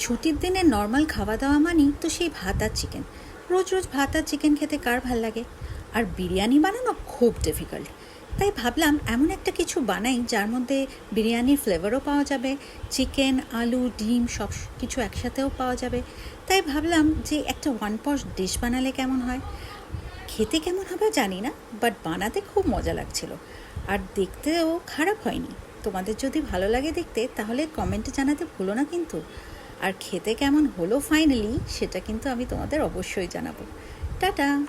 ছুটির দিনে নর্মাল খাওয়া দাওয়া মানেই তো সেই ভাত আর চিকেন। রোজ রোজ ভাত আর চিকেন খেতে কার ভাল লাগে? আর বিরিয়ানি বানানো খুব ডিফিকাল্ট। তাই ভাবলাম এমন একটা কিছু বানাই যার মধ্যে বিরিয়ানির ফ্লেভারও পাওয়া যাবে, চিকেন, আলু, ডিম সব কিছু একসাথেও পাওয়া যাবে। তাই ভাবলাম যে একটা ওয়ান পট ডিশ বানালে কেমন হয়। খেতে কেমন হবে জানি না, বাট বানাতে খুব মজা লাগছিল। আর দেখতেও খারাপ হয়নি। তোমাদের যদি ভালো লাগে দেখতে তাহলে কমেন্টে জানাতে ভুলো না কিন্তু। আর খেতে কেমন হলো ফাইনালি সেটা কিন্তু আমি তোমাদের অবশ্যই জানাবো। টাটা।